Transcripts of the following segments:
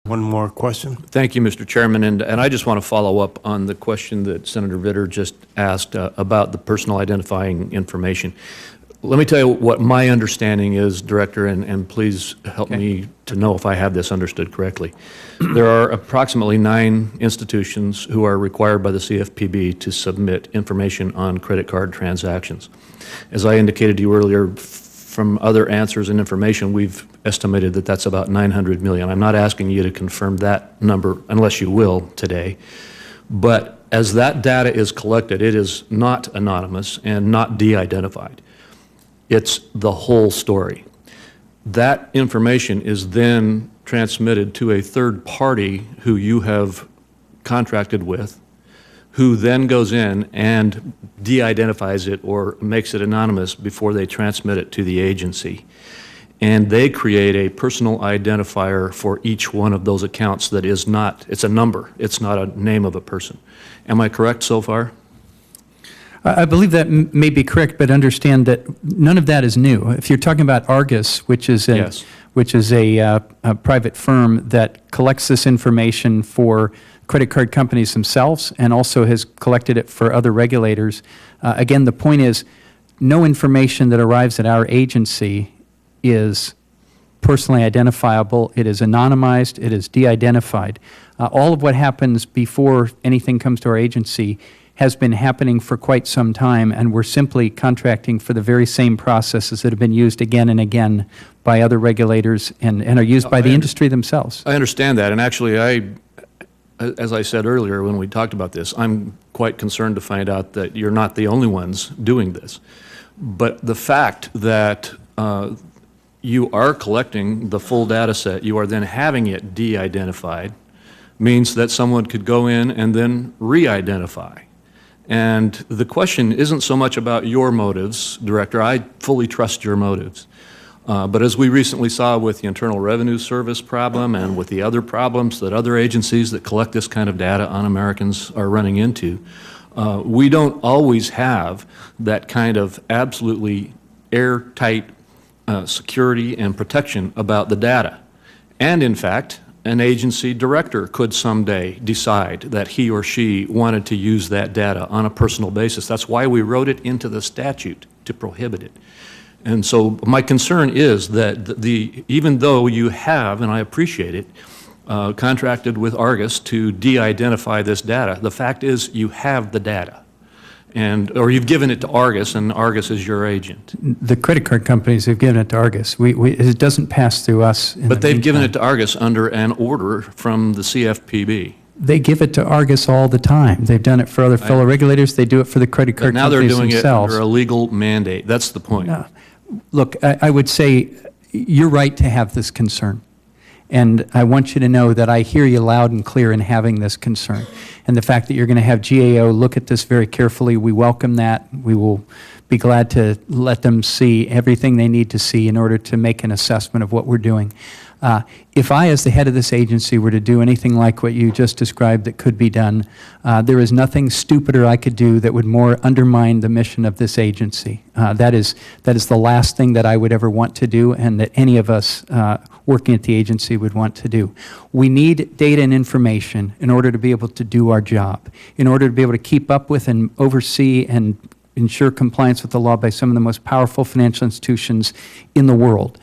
One more question. Thank you, Mr. Chairman. And I just want to follow up on the question that Senator Vitter just asked about the personal identifying information. Let me tell you what my understanding is, Director, and please help me to know if I have this understood correctly. There are approximately 9 institutions who are required by the CFPB to submit information on credit card transactions. As I indicated to you earlier, from other answers and information, we've estimated that that's about 900 million. I'm not asking you to confirm that number unless you will today. But as that data is collected, it is not anonymous and not de-identified. It's the whole story. That information is then transmitted to a third party who you have contracted with, who then goes in and de-identifies it or makes it anonymous before they transmit it to the agency. And they create a personal identifier for each one of those accounts that is not, it's a number, it's not a name of a person. Am I correct so far? I believe that may be correct, but understand that none of that is new. If you're talking about Argus, which is a, a private firm that collects this information for credit card companies themselves and also has collected it for other regulators, again, the point is no information that arrives at our agency is personally identifiable. It is anonymized. It is de-identified. All of what happens before anything comes to our agency has been happening for quite some time, and we're simply contracting for the very same processes that have been used again and again by other regulators and are used by the industry themselves. I understand that, and actually as I said earlier when we talked about this, I'm quite concerned to find out that you're not the only ones doing this. But the fact that you are collecting the full data set, you are then having it de-identified, means that someone could go in and then re-identify. And the question isn't so much about your motives, Director. I fully trust your motives. But as we recently saw with the Internal Revenue Service problem and with the other problems that other agencies that collect this kind of data on Americans are running into, we don't always have that kind of absolutely airtight security and protection about the data. And in fact, an agency director could someday decide that he or she wanted to use that data on a personal basis. That's why we wrote it into the statute, to prohibit it. And so my concern is that even though you have, and I appreciate it, contracted with Argus to de-identify this data, the fact is you have the data. Or you've given it to Argus, and Argus is your agent. The credit card companies have given it to Argus. It doesn't pass through us. But they've given it to Argus under an order from the CFPB. They give it to Argus all the time. They've done it for other fellow regulators. They do it for the credit card companies themselves. Now they're doing it under a legal mandate. That's the point. No. Look, I would say you're right to have this concern. And I want you to know that I hear you loud and clear in having this concern. And the fact that you're going to have GAO look at this very carefully, we welcome that. We will be glad to let them see everything they need to see in order to make an assessment of what we're doing. If I, as the head of this agency, were to do anything like what you just described that could be done, there is nothing stupider I could do that would more undermine the mission of this agency. That is the last thing that I would ever want to do and that any of us working at the agency would want to do. We need data and information in order to be able to do our job, in order to be able to keep up with and oversee and ensure compliance with the law by some of the most powerful financial institutions in the world.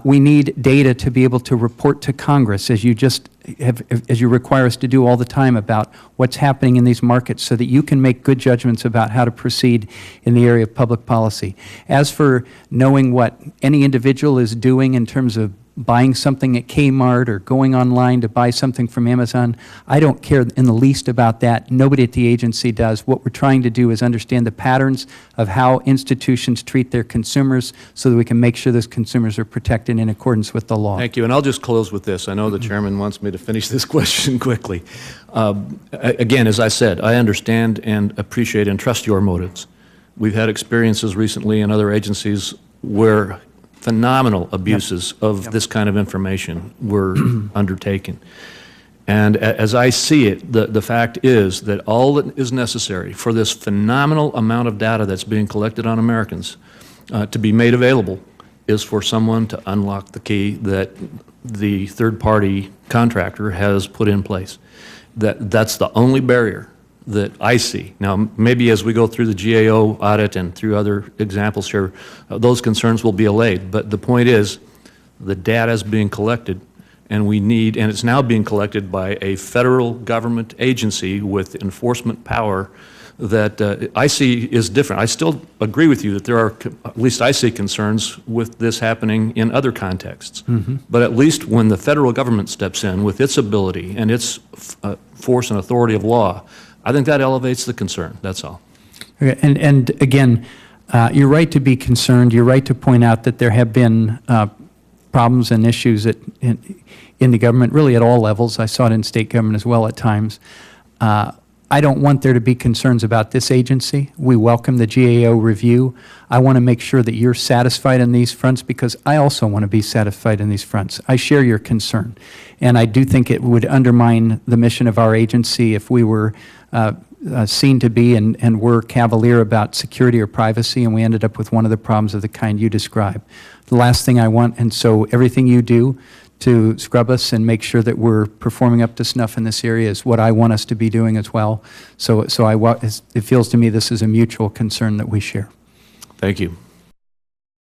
We need data to be able to report to Congress, as you require us to do all the time, about what's happening in these markets so that you can make good judgments about how to proceed in the area of public policy. As for knowing what any individual is doing in terms of buying something at Kmart or going online to buy something from Amazon, I don't care in the least about that. Nobody at the agency does. What we're trying to do is understand the patterns of how institutions treat their consumers so that we can make sure those consumers are protected in accordance with the law. Thank you. And I'll just close with this. I know the Chairman wants me to finish this question quickly. Again, as I said, I understand and appreciate and trust your motives. We've had experiences recently in other agencies where phenomenal abuses of this kind of information were undertaken. And as I see it, the fact is that all that is necessary for this phenomenal amount of data that's being collected on Americans to be made available is for someone to unlock the key that the third-party contractor has put in place. That's the only barrier that I see. Now, maybe as we go through the GAO audit and through other examples here, those concerns will be allayed. But the point is, the data is being collected, and it's now being collected by a federal government agency with enforcement power that I see is different. I still agree with you that there are, at least I see concerns with this happening in other contexts. But at least when the federal government steps in with its ability and its force and authority of law, I think that elevates the concern. That's all. Okay. And again, you're right to be concerned. You're right to point out that there have been problems and issues in the government, really at all levels. I saw it in state government as well at times. I don't want there to be concerns about this agency. We welcome the GAO review. I want to make sure that you're satisfied on these fronts because I also want to be satisfied on these fronts. I share your concern. And I do think it would undermine the mission of our agency if we were seen to be and were cavalier about security or privacy, and we ended up with one of the problems of the kind you describe. The last thing I want, and so everything you do to scrub us and make sure that we're performing up to snuff in this area is what I want us to be doing as well. So it feels to me this is a mutual concern that we share. Thank you.